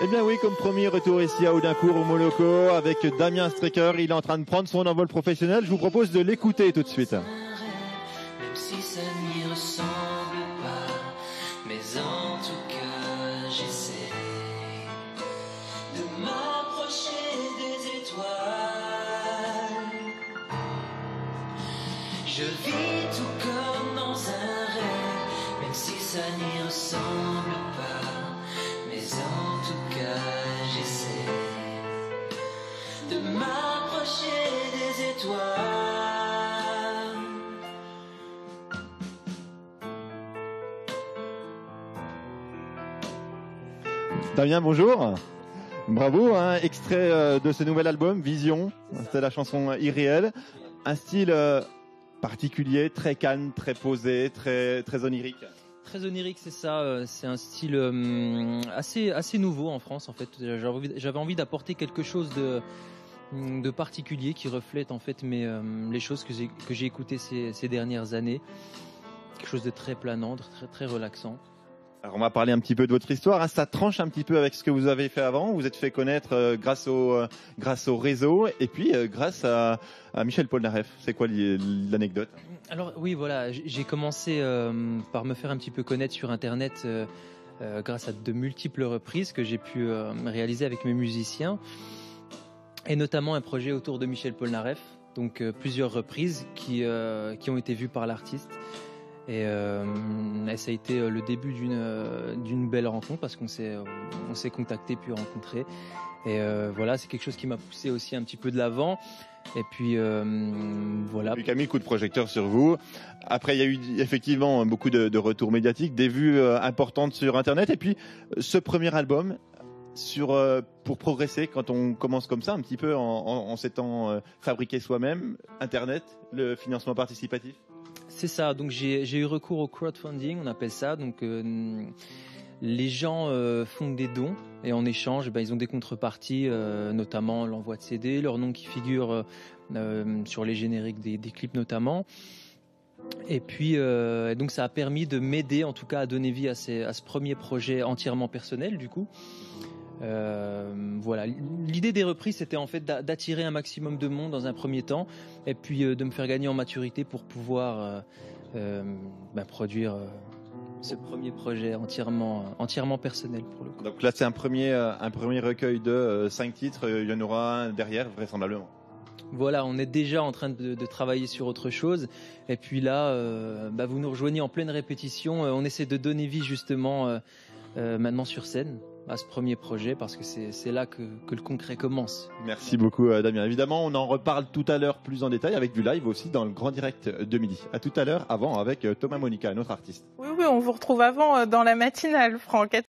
Eh bien oui, comme promis, retour ici à Audincourt au Moloko avec Damien Strecker. Il est en train de prendre son envol professionnel. Je vous propose de l'écouter tout de suite. Même si ça n'y ressemble pas, mais en tout cas j'essaie de m'approcher des étoiles. Je vis tout comme dans un rêve, même si ça n'y ressemble pas, mais en tout cas j'essaie de m'approcher des étoiles. Damien, bonjour. Bravo, hein, extrait de ce nouvel album, Vision. C'est la chanson Irréel. Un style particulier, très calme, très posé, très onirique. Très onirique, c'est ça. C'est un style assez nouveau en France, en fait. J'avais envie d'apporter quelque chose de particulier qui reflète en fait les choses que j'ai écoutées ces dernières années. Quelque chose de très planant, de très relaxant. Alors on va parler un petit peu de votre histoire, hein. Ça tranche un petit peu avec ce que vous avez fait avant. Vous vous êtes fait connaître grâce au réseau et puis grâce à Michel Polnareff. C'est quoi l'anecdote? Alors oui, voilà, j'ai commencé par me faire un petit peu connaître sur Internet grâce à de multiples reprises que j'ai pu réaliser avec mes musiciens et notamment un projet autour de Michel Polnareff. Donc plusieurs reprises qui ont été vues par l'artiste. Et ça a été le début d'une belle rencontre parce qu'on s'est contacté puis rencontré. Et voilà, c'est quelque chose qui m'a poussé aussi un petit peu de l'avant. Et puis voilà. Puis Camille, coup de projecteur sur vous. Après, il y a eu effectivement beaucoup de retours médiatiques, des vues importantes sur Internet. Et puis ce premier album pour progresser quand on commence comme ça, un petit peu en s'étant fabriqué soi-même, Internet, le financement participatif. C'est ça, donc j'ai eu recours au crowdfunding, on appelle ça. Donc les gens font des dons et en échange, ils ont des contreparties, notamment l'envoi de CD, leur nom qui figure sur les génériques des clips notamment. Et puis donc ça a permis de m'aider en tout cas à donner vie à ce premier projet entièrement personnel du coup. Voilà, l'idée des reprises c'était en fait d'attirer un maximum de monde dans un premier temps et puis de me faire gagner en maturité pour pouvoir produire ce premier projet entièrement personnel pour le coup. Donc là c'est un premier recueil de 5 titres, il y en aura un derrière vraisemblablement. Voilà, on est déjà en train de travailler sur autre chose et puis là vous nous rejoignez en pleine répétition, on essaie de donner vie justement maintenant sur scène à ce premier projet parce que c'est là que le concret commence. Merci beaucoup Damien. Évidemment, on en reparle tout à l'heure plus en détail avec du live aussi dans le grand direct de midi. À tout à l'heure, avant avec Thomas Monica, notre artiste. Oui, on vous retrouve avant dans la matinale, Franck.